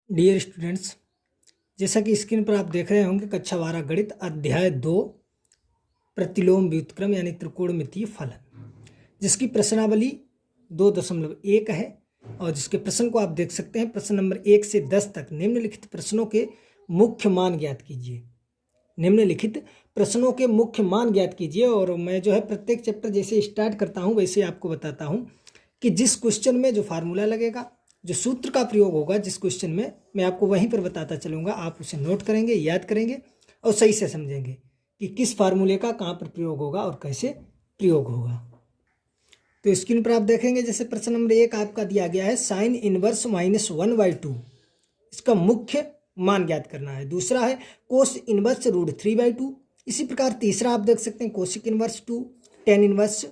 Dear students, जैसा कि screen पर आप देख रहे होंगे कक्षा 12 गणित अध्याय 2 प्रतिलोम व्युत्क्रम यानी त्रिकोणमितीय फलन, जिसकी प्रश्नावली 2.1 है और जिसके प्रश्न को आप देख सकते हैं। प्रश्न नंबर 1 से 10 तक निम्नलिखित प्रश्नों के मुख्य मान ज्ञात कीजिए। निम्नलिखित प्रश्नों के मुख्य मान ज्ञात कीजिए। और मैं जो है प्रत्येक चैप्टर जैसे स्टार्ट करता हूँ वैसे आपको बताता हूँ कि जिस क्वेश्चन में जो फार्मूला लगेगा, जो सूत्र का प्रयोग होगा जिस क्वेश्चन में, मैं आपको वहीं पर बताता चलूँगा। आप उसे नोट करेंगे, याद करेंगे और सही से समझेंगे कि किस फार्मूले का कहाँ पर प्रयोग होगा और कैसे प्रयोग होगा। तो स्क्रीन पर आप देखेंगे जैसे प्रश्न नंबर 1 आपका दिया गया है साइन इनवर्स -1/2, इसका मुख्य मान ज्ञात करना है। दूसरा है कोस इनवर्स √3/2। इसी प्रकार तीसरा आप देख सकते हैं कोसिक इनवर्स 2, टेन इनवर्स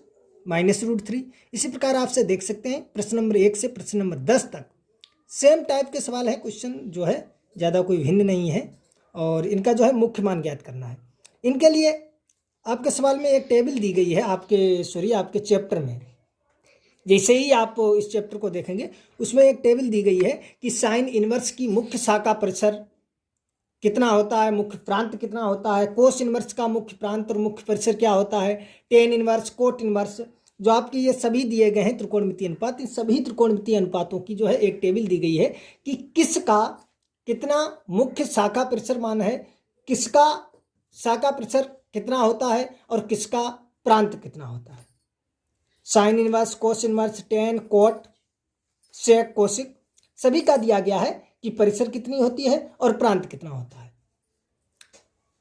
-√3। इसी प्रकार आपसे देख सकते हैं प्रश्न नंबर 1 से प्रश्न नंबर 10 तक सेम टाइप के सवाल है। क्वेश्चन जो है ज़्यादा कोई भिन्न नहीं है और इनका जो है मुख्य मान ज्ञात करना है। इनके लिए आपके सवाल में एक टेबल दी गई है आपके चैप्टर में। जैसे ही आप इस चैप्टर को देखेंगे उसमें एक टेबल दी गई है कि साइन इनवर्स की मुख्य शाखा परिसर कितना होता है, मुख्य प्रांत कितना होता है, कोस इनवर्स का मुख्य प्रांत और मुख्य परिसर क्या होता है, टेन इनवर्स, कोट इनवर्स, जो आपके ये सभी दिए गए हैं त्रिकोणमितीय अनुपात। इन सभी त्रिकोणमितीय अनुपातों की जो है एक टेबल दी गई है कि किसका कितना मुख्य शाखा परिसर मान है, किसका शाखा परिसर कितना होता है और किसका प्रांत कितना होता है। Sine inverse, cos inverse, tan, cot, sec, cosec सभी का दिया गया है कि परिसर कितनी होती है और प्रांत कितना होता है।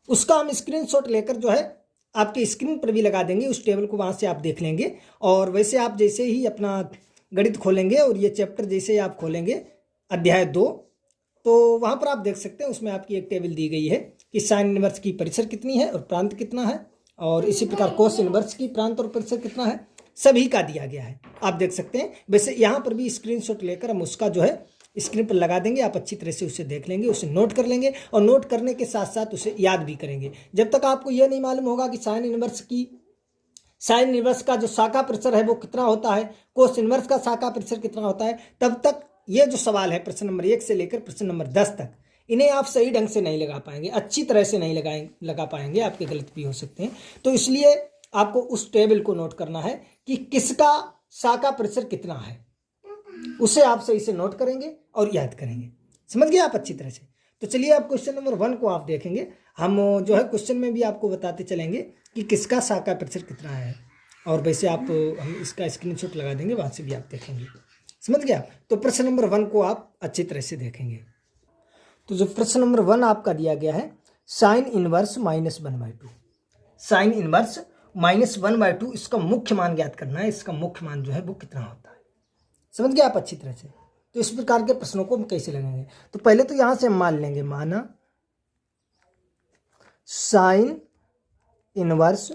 उसका हम स्क्रीनशॉट लेकर जो है आपके स्क्रीन पर भी लगा देंगे। उस टेबल को वहाँ से आप देख लेंगे। और वैसे आप जैसे ही अपना गणित खोलेंगे और ये चैप्टर जैसे ही आप खोलेंगे अध्याय 2, तो वहाँ पर आप देख सकते हैं उसमें आपकी एक टेबल दी गई है कि साइन इनवर्स की परिसर कितनी है और प्रांत कितना है, और इसी प्रकार कोस इनवर्स की प्रांत और परिसर कितना है, सभी का दिया गया है। आप देख सकते हैं। वैसे यहाँ पर भी स्क्रीनशॉट लेकर हम उसका जो है स्क्रीन पर लगा देंगे। आप अच्छी तरह से उसे देख लेंगे, उसे नोट कर लेंगे और नोट करने के साथ साथ उसे याद भी करेंगे। जब तक आपको यह नहीं मालूम होगा कि साइन इनवर्स का जो शाखा परिसर है वो कितना होता है, कोस इनवर्स का शाखा परिसर कितना होता है, तब तक ये जो सवाल है प्रश्न नंबर 1 से लेकर प्रश्न नंबर 10 तक, इन्हें आप सही ढंग से नहीं लगा पाएंगे, अच्छी तरह से नहीं लगा पाएंगे, आपके गलत भी हो सकते हैं। तो इसलिए आपको उस टेबल को नोट करना है कि किसका शाखा परिसर कितना है, उसे आप सही से नोट करेंगे और याद करेंगे। समझ गए आप अच्छी तरह से। तो चलिए आप क्वेश्चन नंबर 1 को आप देखेंगे। हम जो है क्वेश्चन में भी आपको बताते चलेंगे कि किसका शाखा परिसर कितना है, और वैसे हम इसका स्क्रीनशॉट लगा देंगे, वहाँ से भी आप देखेंगे। समझ गए आप। तो प्रश्न नंबर 1 को आप अच्छी तरह से देखेंगे। तो जो प्रश्न नंबर 1 आपका दिया गया है साइन इनवर्स -1/2, साइन इनवर्स -1/2, इसका मुख्य मान ज्ञात करना है। इसका मुख्य मान जो है वो कितना होता है। समझ गए आप अच्छी तरह से। तो इस प्रकार के प्रश्नों को हम कैसे लगेंगे, तो पहले तो यहां से हम मान लेंगे, माना साइन इनवर्स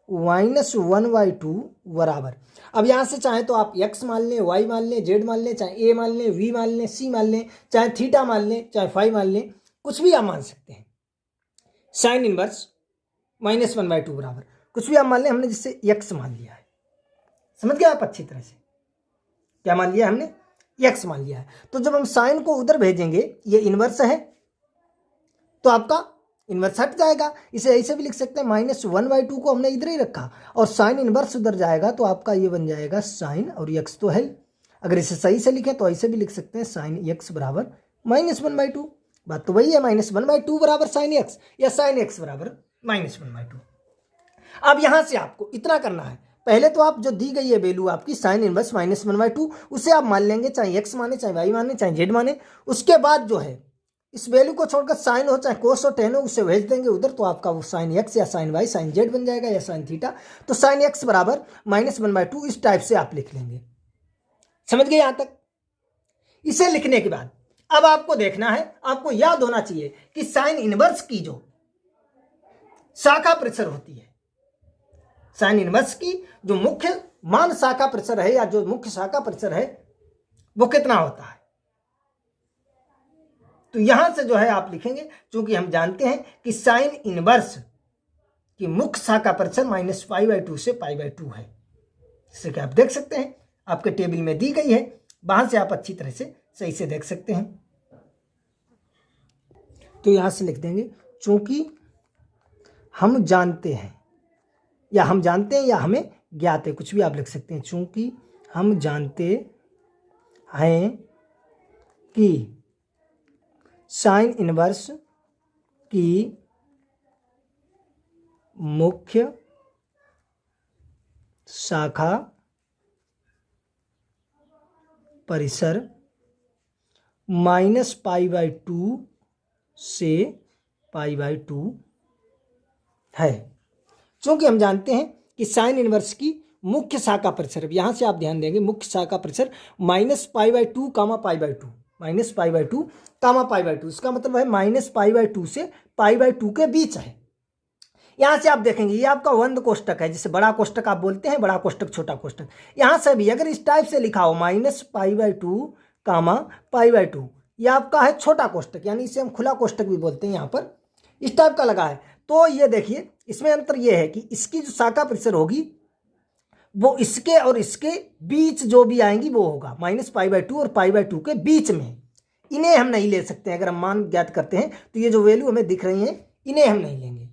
-1/2 बराबर। अब यहां से चाहे तो आप x मान लें, y मान लें, z मान लें, चाहे a मान लें, v मान लें, c मान लें, चाहे थीटा मान लें, चाहे फाई मान लें, कुछ भी आप मान सकते हैं। साइन इनवर्स -1/2 बराबर कुछ भी आप मान लें। हमने जिससे x मान लिया है। समझ गए आप अच्छी तरह से। क्या मान लिया हमने, x मान लिया है। तो जब हम साइन को उधर भेजेंगे, ये इनवर्स है तो आपका इनवर्स हट जाएगा। इसे ऐसे भी लिख सकते हैं, -1/2 को हमने इधर ही रखा और साइन इनवर्स उधर जाएगा तो आपका ये बन जाएगा साइन, और x तो है। अगर इसे सही से लिखें तो ऐसे भी लिख सकते हैं साइन x बराबर -1/2। बात तो वही है, -1/2 बराबर साइन x या साइन x बराबर -1/2। अब यहां से आपको इतना करना है, पहले तो आप जो दी गई है वैल्यू आपकी साइन इनवर्स -1/2, उसे आप मान लेंगे, चाहे x माने, चाहे y माने, चाहे z माने। उसके बाद जो है इस वैल्यू को छोड़कर साइन हो चाहे कोस हो, टेन हो, उसे भेज देंगे उधर, तो आपका वो साइन x या साइन y, साइन z बन जाएगा या साइन थीटा। तो साइन x बराबर -1/2 इस टाइप से आप लिख लेंगे। समझ गए यहां तक। इसे लिखने के बाद अब आपको देखना है, आपको याद होना चाहिए कि साइन इनवर्स की जो शाखा परिसर होती है, साइन इनवर्स की जो मुख्य मान शाखा परिसर है या जो मुख्य शाखा परिसर है वो कितना होता है। तो यहां से जो है आप लिखेंगे, क्योंकि हम जानते हैं कि साइन इनवर्स की मुख्य शाखा परिसर -π/2 से π/2 है। जैसे कि आप देख सकते हैं आपके टेबल में दी गई है, वहां से आप अच्छी तरह से सही से देख सकते हैं। तो यहाँ से लिख देंगे चूंकि हम जानते हैं, या हम जानते हैं या हमें ज्ञात है, कुछ भी आप लिख सकते हैं। चूंकि हम जानते हैं कि साइन इनवर्स की मुख्य शाखा परिसर -π/2 से π/2 है। चूंकि हम जानते हैं कि साइन इनवर्स की मुख्य शाखा परिसर, अब यहाँ से आप ध्यान देंगे मुख्य शाखा परिसर -π/2 π/2, -π/2 π/2, इसका मतलब है -π/2 से π/2 के बीच है। यहाँ से आप देखेंगे ये आपका बंद कोष्टक है, जिसे बड़ा कोष्टक आप बोलते हैं, बड़ा कोष्टक छोटा कोष्टक। यहाँ से भी अगर इस टाइप से लिखा हो -π/2 π/2, ये आपका है छोटा कोष्टक, यानी इसे हम खुला कोष्टक भी बोलते हैं। यहाँ पर इस टाइप का लगा है, तो ये देखिए इसमें अंतर ये है कि इसकी जो शाखा परिसर होगी वो इसके और इसके बीच जो भी आएंगी वो होगा -π/2 और π/2 के बीच में। इन्हें हम नहीं ले सकते हैं। अगर हम मान ज्ञात करते हैं तो ये जो वैल्यू हमें दिख रही हैं इन्हें हम नहीं लेंगे,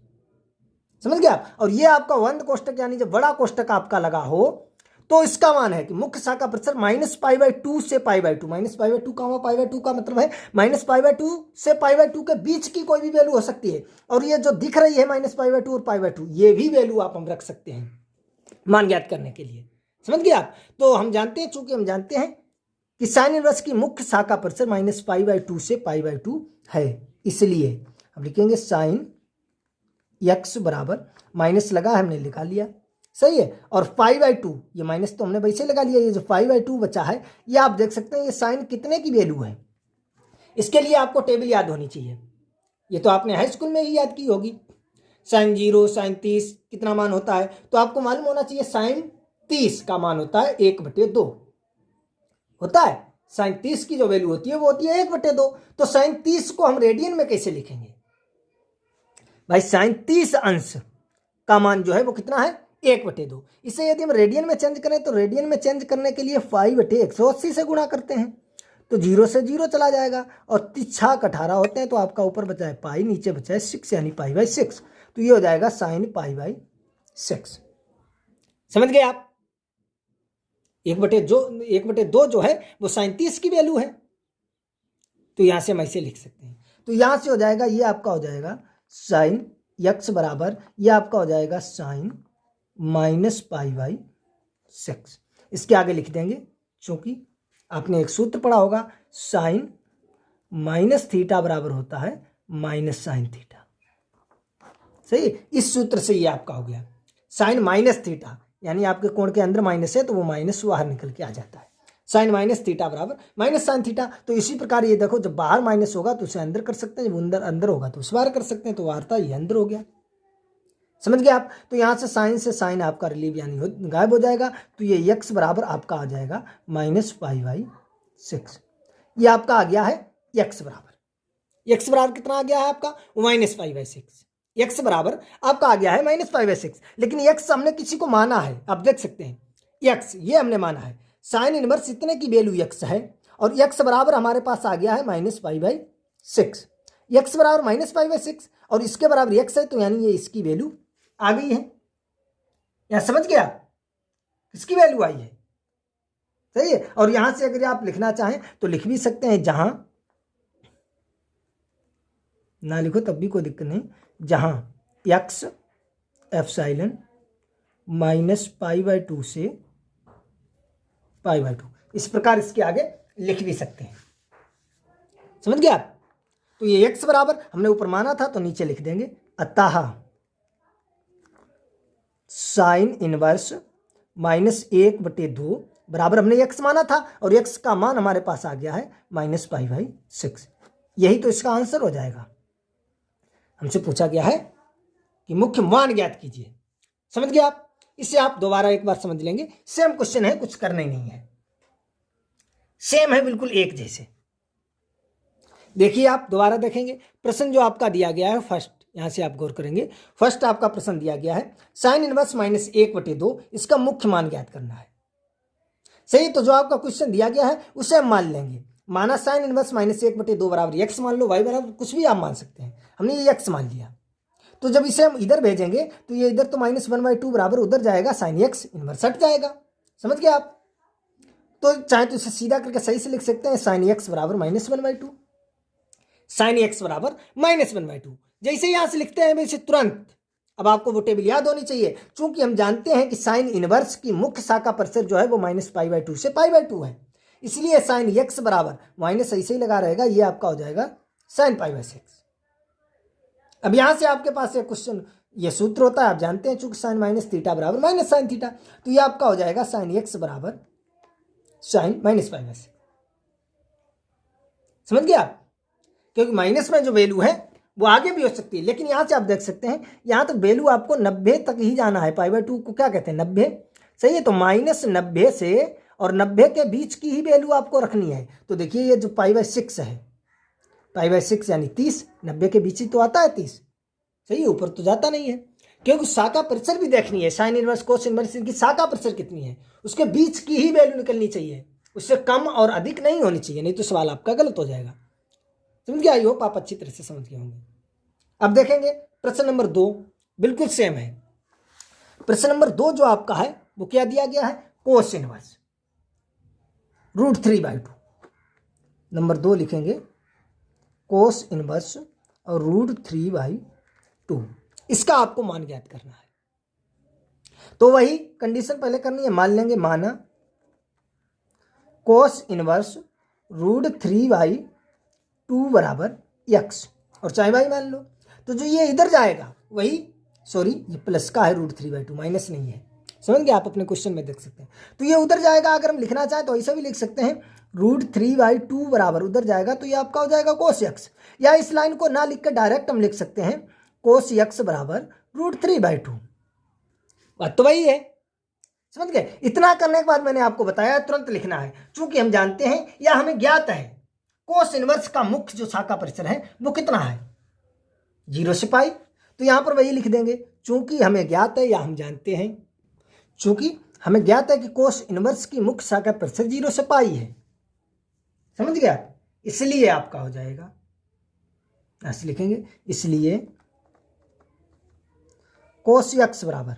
समझ गए आप। और ये आपका बंद कोष्टक यानी जब बड़ा कोष्टक आपका लगा हो तो इसका मान है कि मुख्य शाखा परिसर -π/2 से π/2, -π/2 π/2 का मतलब है -π/2 से π/2 के बीच की कोई भी वैल्यू हो सकती है। और ये जो दिख रही है -π/2 और π/2, ये भी वैल्यू आप हम रख सकते हैं मान ज्ञात करने के लिए, समझ गए आप। तो हम जानते हैं, चूंकि हम जानते हैं कि साइन इनवर्स की मुख्य शाखा परिसर -π/2 से π/2 है, इसलिए हम लिखेंगे साइन x बराबर, माइनस लगा हमने लिखा लिया, सही है। और π/2, ये माइनस तो हमने वैसे लगा लिया, ये जो π/2 बचा है ये आप देख सकते हैं ये साइन कितने की वैल्यू है। इसके लिए आपको टेबल याद होनी चाहिए, ये तो आपने हाई स्कूल में ही याद की होगी। साइन 0, साइन 30 कितना मान होता है, तो आपको मालूम होना चाहिए साइन 30 का मान होता है 1/2 होता है। साइन 30 की जो वैल्यू होती है वो होती है 1/2। तो साइन 30 को हम रेडियन में कैसे लिखेंगे भाई? साइन 30 अंश का मान जो है वो कितना है 1/2। इसे यदि हम रेडियन में चेंज करें तो रेडियन में चेंज करने के लिए 5/180 से गुणा करते हैं तो 0 से 0 चला जाएगा और 6 18 होते हैं, तो आपका ऊपर बचा है पाई, नीचे बचा है 6 यानी π/6। तो ये हो जाएगा साइन π/6। समझ गए आप? 1/2 जो है वो साइन 30 की वैल्यू है, तो यहां से हम ऐसे लिख सकते हैं। तो यहां से हो जाएगा, ये आपका हो जाएगा साइन x बराबर, ये आपका हो जाएगा साइन -π/6। इसके आगे लिख देंगे, चूंकि आपने एक सूत्र पढ़ा होगा साइन -θ बराबर होता है -sin θ, सही। इस सूत्र से ये आपका हो गया साइन -θ, यानी आपके कोण के अंदर माइनस है तो वो माइनस बाहर निकल के आ जाता है। साइन -θ बराबर -sin θ। तो इसी प्रकार ये देखो, जब बाहर माइनस होगा तो उसे अंदर कर सकते हैं, जब अंदर होगा तो उसे बाहर कर सकते हैं, तो वार्ता ये अंदर हो गया, समझ गए आप। तो यहाँ से साइन आपका रिलीव यानी गायब हो जाएगा। तो ये x बराबर आपका आ जाएगा -π/6। ये आपका आ गया है x बराबर कितना आ गया है आपका -π/6। x बराबर आपका आ गया है -π/6। लेकिन x हमने किसी को माना है, आप देख सकते हैं x ये हमने माना है, साइन इनवर्स इतने की वैल्यू x है और x बराबर हमारे पास आ गया है -π/6। x बराबर -π/6 और इसके बराबर x है, तो यानी ये इसकी वैल्यू आ गई है। यहां समझ गया इसकी वैल्यू आई है, सही है। और यहां से अगर आप लिखना चाहें तो लिख भी सकते हैं, जहां ना लिखो तब भी कोई दिक्कत नहीं, जहां x एप्सिलॉन -π/2 से π/2, इस प्रकार इसके आगे लिख भी सकते हैं, समझ गए आप। तो ये x बराबर हमने ऊपर माना था तो नीचे लिख देंगे, अतः साइन इनवर्स -1/2 बराबर हमने x माना था और x का मान हमारे पास आ गया है -π/6। यही तो इसका आंसर हो जाएगा। हमसे पूछा गया है कि मुख्य मान ज्ञात कीजिए, समझ गए आप। इसे आप दोबारा एक बार समझ लेंगे, सेम क्वेश्चन है, कुछ करना ही नहीं है, सेम है बिल्कुल एक जैसे। देखिए आप दोबारा देखेंगे प्रश्न जो आपका दिया गया है, फर्स्ट यहां से आप गौर करेंगे, फर्स्ट आपका प्रश्न दिया गया है साइन इनवर्स -1/2, इसका मुख्य मान ज्ञात करना है, सही। तो जो आपका क्वेश्चन दिया गया है उसे हम मान लेंगे। माना साइन इनवर्स -1/2 बराबर x मान लो, y बराबर कुछ भी आप मान सकते हैं, हमने ये x मान लिया। तो जब इसे हम इधर भेजेंगे तो ये इधर तो -1/2 बराबर उधर जाएगा, साइन x इनवर्स हट जाएगा। समझ गए आप? तो चाहे तो इसे सीधा करके सही से लिख सकते हैं, साइन x बराबर -1/2, साइन x बराबर -1/2। जैसे यहां से लिखते हैं वैसे तुरंत अब आपको वो टेबल याद होनी चाहिए, चूंकि हम जानते हैं कि साइन इनवर्स की मुख्य शाखा प्रतिशत जो है वो -π/2 से π/2 है, इसलिए साइन x बराबर माइनस ऐसे ही लगा रहेगा, ये आपका हो जाएगा साइन π/6। अब यहां से आपके पास एक क्वेश्चन, ये सूत्र होता है आप जानते हैं, चूंकि साइन -θ बराबर माइनस साइन थीटा, तो ये आपका हो जाएगा साइन x बराबर साइन -π/6। समझ गए आप? क्योंकि माइनस में जो वैल्यू है वो आगे भी हो सकती है, लेकिन यहां से आप देख सकते हैं यहां तक वैल्यू आपको 90 तक ही जाना है। π/2 को क्या कहते हैं? 90। सही है, तो -90 से और 90 के बीच की ही वैल्यू आपको रखनी है। तो देखिए ये जो π/6 है, π/6 यानी 30, 90 के बीच ही तो आता है 30। सही है, ऊपर तो जाता नहीं है, क्योंकि शाखा परिसर भी देखनी है। साइन इनवर्स कोस इनवर्स की शाखा परिसर कितनी है, उसके बीच की ही वैल्यू निकलनी चाहिए, उससे कम और अधिक नहीं होनी चाहिए, नहीं तो सवाल आपका गलत हो जाएगा। समझ गया? आई होप आप अच्छी तरह से समझ गए होंगे। अब देखेंगे प्रश्न नंबर 2, बिल्कुल सेम है। प्रश्न नंबर 2 जो आपका है वो क्या दिया गया है? Cos inverse √3/2। नंबर 2 लिखेंगे कोस इनवर्स और √3/2, इसका आपको मान ज्ञात करना है। तो वही कंडीशन पहले करनी है, मान लेंगे माना कोस इनवर्स √3/2 बराबर x, और चाहे y मान लो। तो जो ये इधर जाएगा वही, सॉरी ये प्लस का है √3/2, माइनस नहीं है। समझ गए आप? अपने क्वेश्चन में देख सकते हैं। तो ये उधर जाएगा, अगर हम लिखना चाहें तो ऐसा भी लिख सकते हैं, √3/2 बराबर उधर जाएगा, तो ये आपका हो जाएगा कोस x, या इस लाइन को ना लिख कर डायरेक्ट हम लिख सकते हैं कोस x बराबर √3/2। बात तो वही है। समझ गए? इतना करने के बाद मैंने आपको बताया तुरंत लिखना है, चूंकि हम जानते हैं या हमें ज्ञात है कोस इनवर्स का मुख्य जो शाखा परिसर है वो कितना है, 0 से π। तो यहां पर वही लिख देंगे, चूंकि हमें ज्ञात है या हम जानते हैं, चूंकि हमें ज्ञात है कि कोस इनवर्स की मुख्य शाखा परिसर 0 से π है। समझ गया? इसलिए आपका हो जाएगा, ऐसे लिखेंगे, इसलिए कोस x बराबर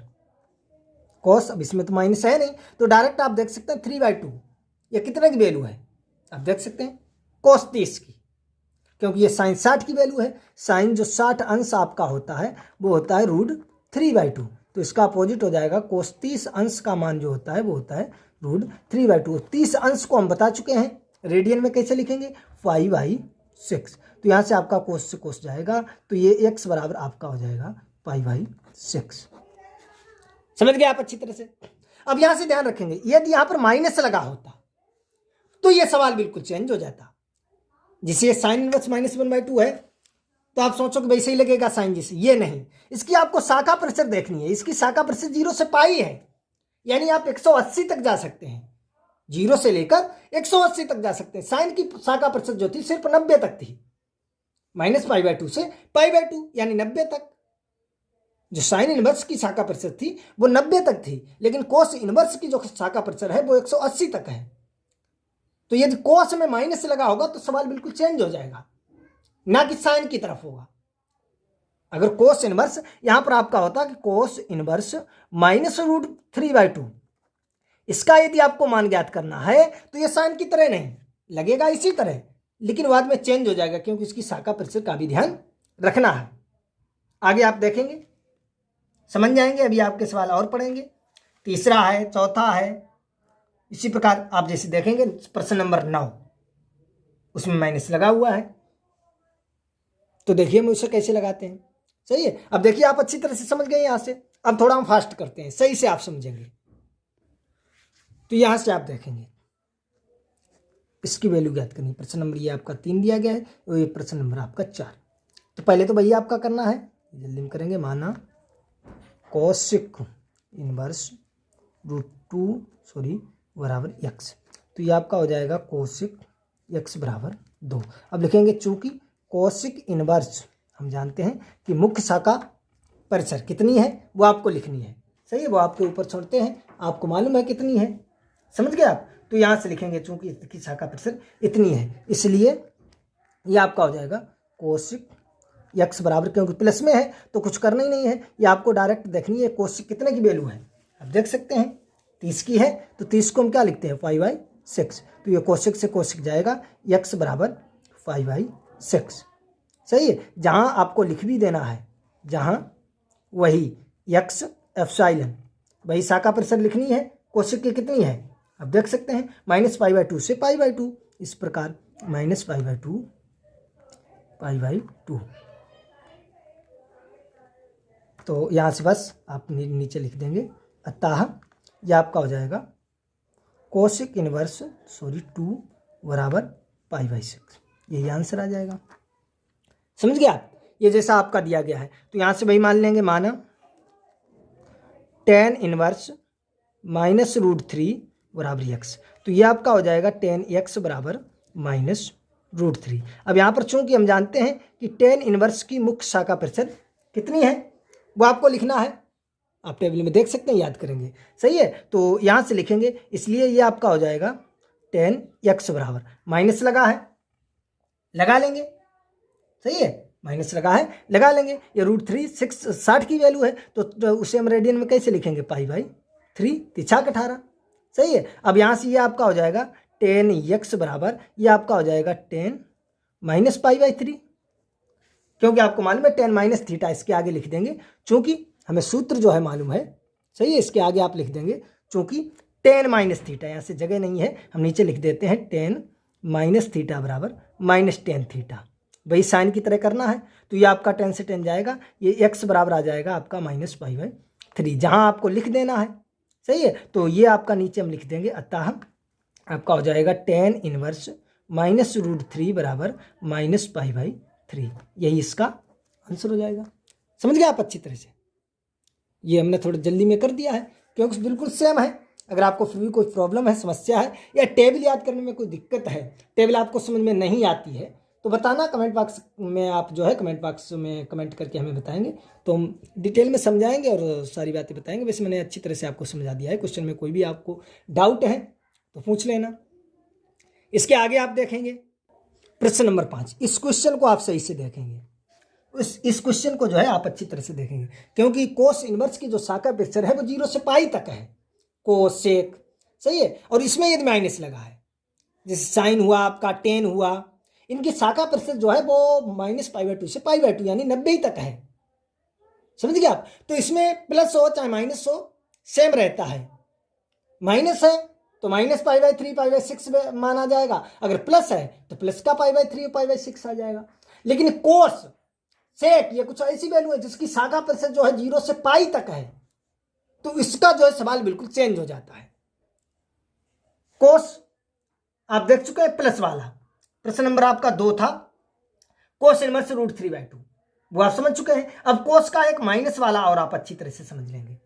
कोस, अब इसमें तो माइनस है नहीं तो डायरेक्ट आप देख सकते हैं 3/2, ये कितने की वैल्यू है आप देख सकते हैं, कोस 30 की, क्योंकि ये साइन 60 की वैल्यू है। साइन जो 60 अंश आपका होता है वो होता है √3/2, तो इसका अपोजिट हो जाएगा कोस 30 अंश का मान जो होता है वो होता है √3/2। 30 अंश को हम बता चुके हैं, रेडियन में कैसे लिखेंगे, 5/6। तो यहाँ से आपका कोस से कोस जाएगा, तो ये x बराबर आपका हो जाएगा π/6। समझ गए आप अच्छी तरह से? अब यहां से ध्यान रखेंगे, यदि यहां पर माइनस लगा होता तो ये सवाल बिल्कुल चेंज हो जाता। जिसे साइन इनवर्स -1/2 है तो आप सोचो कि वैसे ही लगेगा साइन जैसे, ये नहीं, इसकी आपको शाखा परिसर देखनी है। इसकी शाखा परिसर 0 से π है, यानी आप 180 तक जा सकते हैं, 0 से लेकर 180 तक जा सकते हैं। साइन की शाखा परिसर जो थी सिर्फ 90 तक थी, -π/2 से π/2 यानी 90 तक। जो साइन इनवर्स की शाखा परिसर थी वो 90 तक थी, लेकिन कोस इनवर्स की जो शाखा परिसर है वो 180 तक है। तो यदि कोस में माइनस लगा होगा तो सवाल बिल्कुल चेंज हो जाएगा, ना कि साइन की तरफ होगा। अगर कोस इनवर्स यहां पर आपका होता कि कोस इनवर्स -√3/2, इसका यदि आपको मान ज्ञात करना है तो ये साइन की तरह नहीं लगेगा, इसी तरह, लेकिन बाद में चेंज हो जाएगा, क्योंकि इसकी शाखा परिसर का भी ध्यान रखना है। आगे आप देखेंगे, समझ जाएंगे। अभी आपके सवाल और पढ़ेंगे, तीसरा है, चौथा है, इसी प्रकार आप जैसे देखेंगे प्रश्न नंबर 9, उसमें माइनस लगा हुआ है, तो देखिए हम उसे कैसे लगाते हैं। सही है? अब देखिए आप अच्छी तरह से समझ गए यहां से। अब थोड़ा हम फास्ट करते हैं, सही से आप समझेंगे। तो यहां से आप देखेंगे इसकी वैल्यू ज्ञात करनी। प्रश्न नंबर ये आपका 3 दिया गया है और ये प्रश्न नंबर आपका 4। तो पहले तो भैया आपका करना है, जल्दी में करेंगे। माना कोसिक इनवर्स √2 बराबर x, तो ये आपका हो जाएगा कोसिक x बराबर 2। अब लिखेंगे, चूंकि कोसिक इनवर्स हम जानते हैं कि मुख्य शाखा परिसर कितनी है वो आपको लिखनी है। सही है? वो आपके ऊपर छोड़ते हैं, आपको मालूम है कितनी है। समझ गए आप? तो यहाँ से लिखेंगे चूंकि इसकी शाखा प्रतिशत इतनी है, इसलिए ये आपका हो जाएगा कोशिक x बराबर, क्योंकि प्लस में है तो कुछ करना ही नहीं है, ये आपको डायरेक्ट देखनी है कोशिक कितने की वैल्यू है। आप देख सकते हैं 30 की है, तो 30 को हम क्या लिखते हैं 5/6, तो ये कोशिक से कोशिक जाएगा, x बराबर 5/6। सही है, जहाँ आपको लिख भी देना है, जहाँ वही x एप्सिलॉन, वही शाखा प्रतिशत लिखनी है, कोशिक की कितनी है आप देख सकते हैं -π/2 से π/2, इस प्रकार -π/2 π/2। तो यहाँ से बस आप नीचे लिख देंगे, अतः यह आपका हो जाएगा कोशिक इनवर्स 2 बराबर π/6, यही आंसर आ जाएगा। समझ गया आप, ये जैसा आपका दिया गया है, तो यहाँ से वही मान लेंगे, माना tan इनवर्स -√3 बराबर x, तो ये आपका हो जाएगा tan x बराबर -√3। अब यहाँ पर चूंकि हम जानते हैं कि tan इनवर्स की मुख्य शाखा प्रतिशत कितनी है वो आपको लिखना है, आप टेबल में देख सकते हैं, याद करेंगे। सही है, तो यहाँ से लिखेंगे, इसलिए ये आपका हो जाएगा tan x बराबर, माइनस लगा है लगा लेंगे, सही है, माइनस लगा है लगा लेंगे, ये √3 60 की वैल्यू है, तो उसे हम रेडियन में कैसे लिखेंगे π/3, 3×18। सही है, अब यहाँ से ये आपका हो जाएगा tan x बराबर, ये आपका हो जाएगा tan -π/3, क्योंकि आपको मालूम है tan -θ इसके आगे लिख देंगे, चूंकि हमें सूत्र जो है मालूम है। सही है, इसके आगे आप लिख देंगे, चूंकि tan -θ, यहाँ से जगह नहीं है, हम नीचे लिख देते हैं tan -θ बराबर -tan θ, वही साइन की तरह करना है, तो ये आपका tan से tan जाएगा, ये x बराबर आ जाएगा आपका -π/3, जहाँ आपको लिख देना है। सही है, तो ये आपका नीचे हम लिख देंगे, अतः आपका हो जाएगा tan इनवर्स -√3 बराबर -π/3, यही इसका आंसर हो जाएगा। समझ गए आप अच्छी तरह से, ये हमने थोड़ा जल्दी में कर दिया है क्योंकि बिल्कुल सेम है। अगर आपको फिर भी कोई प्रॉब्लम है, समस्या है, या टेबल याद करने में कोई दिक्कत है, टेबल आपको समझ में नहीं आती है, तो बताना कमेंट बॉक्स में, आप जो है कमेंट बॉक्स में कमेंट करके हमें बताएंगे, तो हम डिटेल में समझाएंगे और सारी बातें बताएंगे। वैसे मैंने अच्छी तरह से आपको समझा दिया है, क्वेश्चन में कोई भी आपको डाउट है तो पूछ लेना। इसके आगे आप देखेंगे प्रश्न नंबर 5, इस क्वेश्चन को आप सही से देखेंगे, इस क्वेश्चन को जो है आप अच्छी तरह से देखेंगे, क्योंकि कोस इनवर्स की जो शाखा प्रतिशत है वो 0 से π तक है, कोसेक। सही है, और इसमें यदि माइनस लगा है, जैसे साइन हुआ आपका, टेन हुआ, इनकी शाखा प्रतिशत जो है वो -π/2 से π/2 यानी 90 तक है। समझ गए आप, तो इसमें प्लस हो चाहे माइनस हो सेम रहता है, माइनस है तो -π/3 π/6 माना जाएगा, अगर प्लस है तो प्लस का π/3 π/6 आ जाएगा। लेकिन कोस सेक ये कुछ ऐसी वैल्यू है जिसकी शाखा प्रतिशत जो है 0 से π तक है, तो इसका जो है सवाल बिल्कुल चेंज हो जाता है। कोस आप देख चुके हैं प्लस वाला, प्रश्न नंबर आपका 2 था, कोस इनवर्स √3/2, वो आप समझ चुके हैं। अब कोस का एक माइनस वाला और आप अच्छी तरह से समझ लेंगे,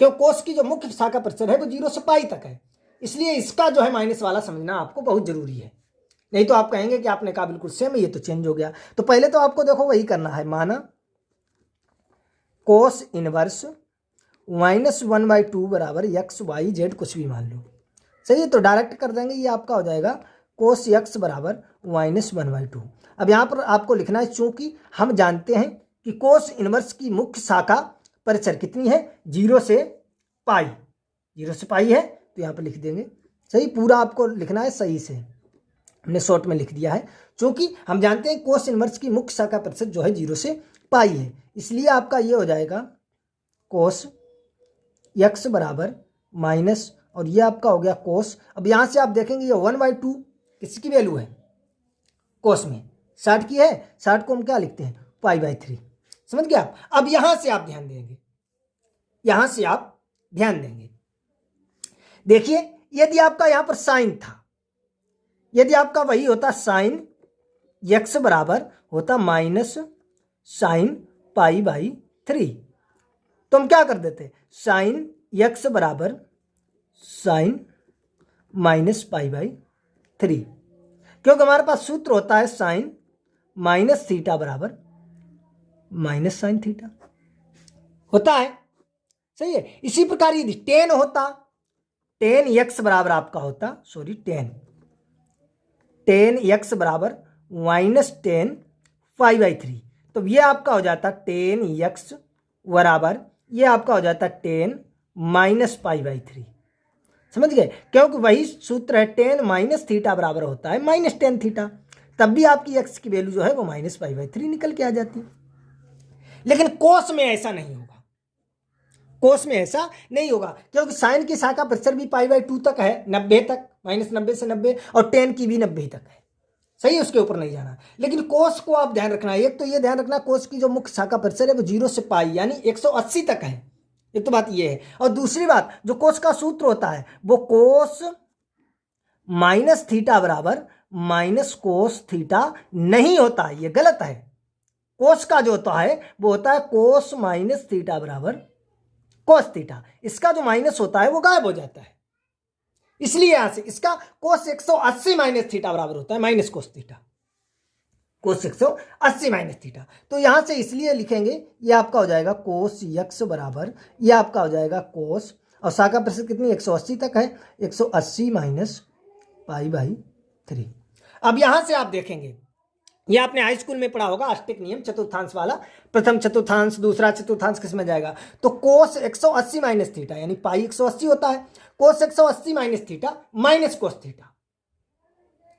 क्यों कोस की जो मुख्य शाखा प्रतिशत है वो 0 से π तक है, इसलिए इसका जो है माइनस वाला समझना आपको बहुत जरूरी है, नहीं तो आप कहेंगे कि आपने कहा बिल्कुल सेम है, ये तो चेंज हो गया। तो पहले तो आपको देखो वही करना है, माना कोस इनवर्स -1/2 बराबर x/y/z कुछ भी मान लो। सही है, तो डायरेक्ट कर देंगे, ये आपका हो जाएगा कोस x बराबर -1/2। अब यहाँ पर आपको लिखना है, चूंकि हम जानते हैं कि कोस इनवर्स की मुख्य शाखा प्रतिशत कितनी है 0 से π, 0 से π है, तो यहाँ पर लिख देंगे। सही, पूरा आपको लिखना है सही से, हमने शॉर्ट में लिख दिया है, क्योंकि हम जानते हैं कोस इनवर्स की मुख्य शाखा प्रतिशत जो है 0 से π है, इसलिए आपका ये हो जाएगा कोस x बराबर माइनस, और ये आपका हो गया कोस। अब यहाँ से आप देखेंगे ये 1/2 किसकी वैल्यू है, कोस में 60 की है, 60 को हम क्या लिखते हैं π/3। समझ गए आप। अब यहाँ से आप ध्यान देंगे, यहाँ से आप ध्यान देंगे, देखिए यदि आपका यहाँ पर साइन था, यदि आपका वही होता साइन x बराबर होता माइनस साइन π/3, तो हम क्या कर देते, साइन x बराबर साइन -π/3, क्योंकि हमारे पास सूत्र होता है साइन -θ बराबर -sin θ होता है। सही है, इसी प्रकार यदि टेन होता टेन एक्स बराबर आपका होता टेन एक्स बराबर minus ten pi by three. तो ये आपका हो जाता टेन एक्स बराबर ये आपका हो जाता ten minus pi by three. समझ गए, क्योंकि वही सूत्र है टेन माइनस थीटा बराबर होता है माइनस टेन थीटा। तब भी आपकी एक्स की वैल्यू जो है वो माइनस पाई बाई थ्री निकल के आ जाती है। लेकिन कोस में ऐसा नहीं होगा, कोस में ऐसा नहीं होगा, क्योंकि साइन की शाखा प्रतिशत भी पाई बाई टू तक है, 90 तक, माइनस 90 से 90, और टेन की भी 90 तक है। सही है, उसके ऊपर नहीं जाना। लेकिन कोस को आप ध्यान रखना, एक तो ये ध्यान रखना कोस की जो मुख्य शाखा प्रतिशत है वो 0 से पाई यानी 180 तक है। एक तो बात ये है, और दूसरी बात जो कोस का सूत्र होता है वो कोस माइनस थीटा बराबर माइनस कोस थीटा नहीं होता है, ये गलत है। कोस का जो होता है वो होता है कोस माइनस थीटा बराबर कोस थीटा। इसका जो माइनस होता है वो गायब हो जाता है, इसलिए यहां से इसका कोस 180 माइनस थीटा बराबर होता है माइनस कोस थीटा, कोस 180 माइनस थीटा। तो यहां से इसलिए लिखेंगे ये आपका हो जाएगा कोस यक्स बराबर ये आपका हो जाएगा कोस, और शाखा प्रतिशत कितनी 180 तक है, 180 माइनस पाई बाई थ्री। अब यहां से आप देखेंगे ये आपने हाई स्कूल में पढ़ा होगा अष्टक नियम चतुर्थांश वाला, प्रथम चतुर्थांश दूसरा चतुर्थांश किस में जाएगा, तो कोस 180 माइनस थीटा यानी पाई 180 होता है, कोस 180 minus theta minus cos theta.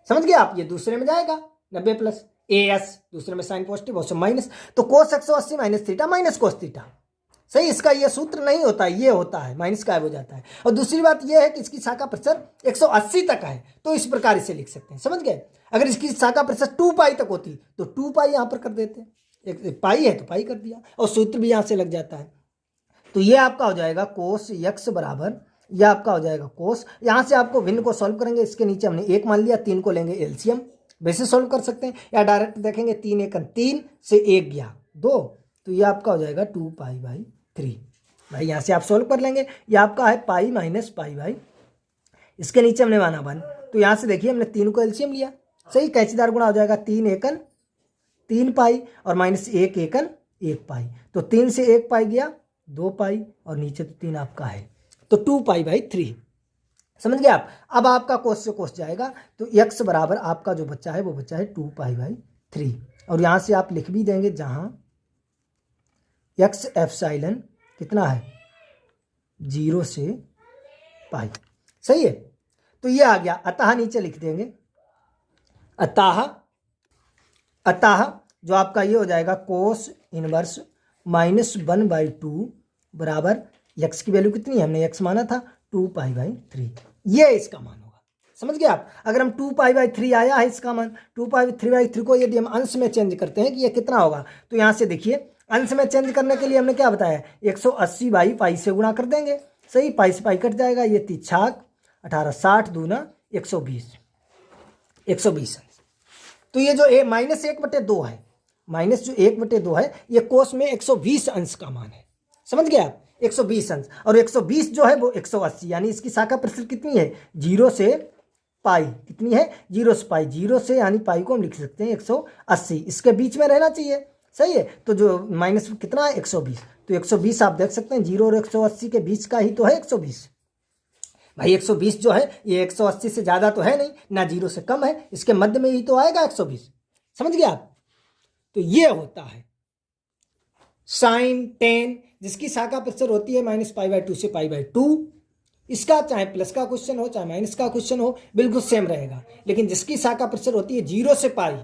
समझ गए आप, ये दूसरे में जाएगा 90 प्लस एएस, दूसरे में साइन पॉजिटिव और माइनस, तो कोस 180 minus theta minus cos theta. सही, इसका ये सूत्र नहीं होता है, ये होता है माइनस गायब हो जाता है। और दूसरी बात ये है कि इसकी शाखा प्रतिशत 180 तक है, तो इस प्रकार इसे लिख सकते हैं। समझ गए, अगर इसकी शाखा प्रतिशत 2 पाई तक होती तो 2 पाई यहां पर कर देते, एक पाई है तो पाई कर दिया, और सूत्र भी यहां से लग जाता है। तो ये आपका हो जाएगा कोस यक्स बराबर ये आपका हो जाएगा कोस, यहां से आपको भिन्न को सॉल्व करेंगे, इसके नीचे हमने 1 मान लिया, 3 को लेंगे एलसीएम, वैसे सॉल्व कर सकते हैं, या डायरेक्ट देखेंगे 3 1 3 से 1 गया 2, तो ये आपका हो जाएगा 2 पाई बाई 3। भाई यहाँ से आप सोल्व कर लेंगे, ये आपका है पाई माइनस पाई बाई, इसके नीचे हमने माना 1, तो यहाँ से देखिए हमने 3 को एलसीएम लिया। सही, कैचीदार गुणा हो जाएगा 3 एकन 3 पाई और माइनस 1 एकन 1 पाई, तो 3 से 1 पाई गया 2 पाई और नीचे तो 3 आपका है, तो 2 पाई बाई 3। समझ गए आप। अब आपका कोस से कोस जाएगा, तो x बराबर आपका जो बच्चा है वो बच्चा है 2 पाई बाई 3, और यहाँ से आप लिख भी देंगे जहाँ x एप्सिलॉन कितना है 0 से पाई। सही है, तो ये आ गया, अतः नीचे लिख देंगे, अतः जो आपका ये हो जाएगा कोस इनवर्स माइनस 1/2 बराबर x की वैल्यू कितनी है, हमने x माना था 2 पाई बाई 3, ये इसका मान होगा। समझ गए आप। अगर हम 2 पाई बाई 3 आया है इसका मान, 2 पाई 3 बाई 3 को यदि हम अंश में चेंज करते हैं कि ये कितना होगा, तो यहाँ से देखिए अंश में चेंज करने के लिए हमने क्या बताया, 180 बाई पाई से गुणा कर देंगे। सही, पाई से पाई कट जाएगा, ये 3 18 60 दूना 120 अंश। तो ये जो माइनस 1/2 है, माइनस जो 1/2 है ये कोस में 120 अंश का मान है। समझ गए आप, 120 अंश, और 120 जो है वो 180, यानी इसकी शाखा प्रतिशत कितनी है 0 से पाई, कितनी है 0 से पाई, 0 से यानी पाई को हम लिख सकते हैं 180, इसके बीच में रहना चाहिए। सही है, तो जो माइनस कितना है 120, तो 120 आप देख सकते हैं 0 और 180 के बीच का ही तो है 120। भाई 120 जो है ये 180 से ज़्यादा तो है नहीं, ना 0 से कम है, इसके मध्य में ही तो आएगा 120। समझ गए आप। तो ये होता है साइन टेन, जिसकी शाखा प्रतिशत होती है माइनस पाई बाई 2 से पाई बाई 2। इसका चाहे प्लस का क्वेश्चन हो चाहे माइनस का क्वेश्चन हो बिल्कुल सेम रहेगा, लेकिन जिसकी शाखा प्रतिशत होती है 0 से पाई,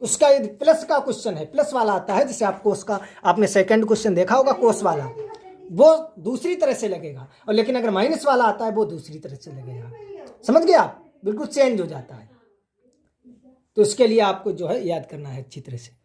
उसका यदि प्लस का क्वेश्चन है, प्लस वाला आता है, जैसे आपको उसका आपने सेकंड क्वेश्चन देखा होगा कोस वाला, वो दूसरी तरह से लगेगा, और लेकिन अगर माइनस वाला आता है वो दूसरी तरह से लगेगा। समझ गए आप, बिल्कुल चेंज हो जाता है। तो इसके लिए आपको जो है याद करना है अच्छी तरह से।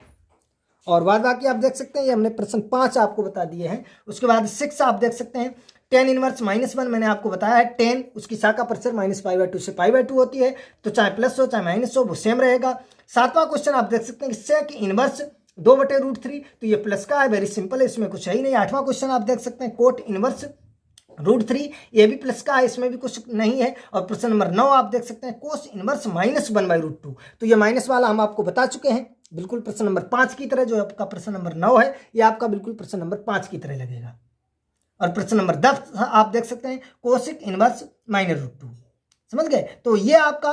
और बाद बाकी आप देख सकते हैं, ये हमने प्रश्न 5 आपको बता दिए हैं। उसके बाद 6 आप देख सकते हैं, टेन इनवर्स -1 मैंने आपको बताया है, 10 उसकी शाखा प्रतिशत माइनस पाई बाई 2 से पाई बाई 2 होती है, तो चाहे प्लस हो चाहे माइनस हो वो सेम रहेगा। 7वां क्वेश्चन आप देख सकते हैं इससे कि इनवर्स 2/√3, तो ये प्लस का है, वेरी सिंपल है, इसमें कुछ है ही नहीं। 8वां क्वेश्चन आप देख सकते हैं कोट इनवर्स √3, ये भी प्लस का है, इसमें भी कुछ नहीं है। और प्रश्न नंबर 9 आप देख सकते हैं कोस इनवर्स -1/√2, तो ये माइनस वाला हम आपको बता चुके हैं, बिल्कुल प्रश्न नंबर 5 की तरह। जो आपका प्रश्न नंबर 9 है ये आपका बिल्कुल प्रश्न नंबर 5 की तरह लगेगा। और प्रश्न नंबर 10 आप देख सकते हैं कोसिक इनवर्स -√2। समझ गए? तो ये आपका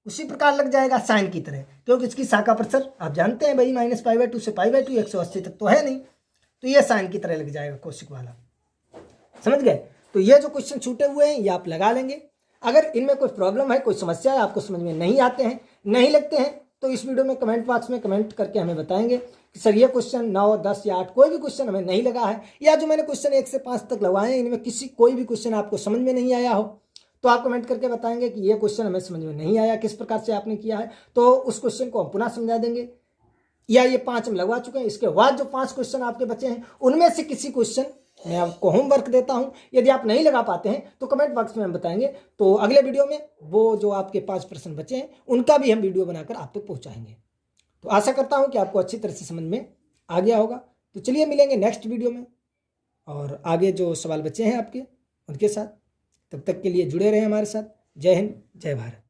उसी प्रकार लग जाएगा साइन की तरह, क्योंकि इसकी शाखा प्रसर आप जानते हैं भाई -π/2 से π/2 180 तक तो है नहीं, तो ये साइन की तरह लग जाएगा कोसिक वाला। समझ गए? तो ये जो क्वेश्चन छूटे हुए हैं ये आप लगा लेंगे। अगर इनमें कोई प्रॉब्लम है, कोई समस्या है, आपको समझ में नहीं आते हैं, नहीं लगते हैं, तो इस वीडियो में कमेंट बॉक्स में कमेंट करके हमें बताएंगे कि सर ये क्वेश्चन 9, 10 या 8 कोई भी क्वेश्चन हमें नहीं लगा है, या जो मैंने क्वेश्चन 1 से 5 तक लगवाए हैं इनमें कोई भी क्वेश्चन आपको समझ में नहीं आया हो, तो आप कमेंट करके बताएंगे कि ये क्वेश्चन हमें समझ में नहीं आया, किस प्रकार से आपने किया है, तो उस क्वेश्चन को हम पुनः समझा देंगे। या ये 5 हम लगवा चुके हैं, इसके बाद जो 5 क्वेश्चन आपके बचे हैं उनमें से किसी क्वेश्चन मैं आपको होमवर्क देता हूं, यदि आप नहीं लगा पाते हैं तो कमेंट बॉक्स में हम बताएंगे, तो अगले वीडियो में वो जो आपके 5 प्रश्न बचे हैं उनका भी हम वीडियो बनाकर आप तक पहुंचाएंगे। तो आशा करता हूं कि आपको अच्छी तरह से समझ में आ गया होगा। तो चलिए मिलेंगे नेक्स्ट वीडियो में और आगे जो सवाल बचे हैं आपके उनके साथ। तब तक के लिए जुड़े रहें हमारे साथ। जय हिंद, जय भारत।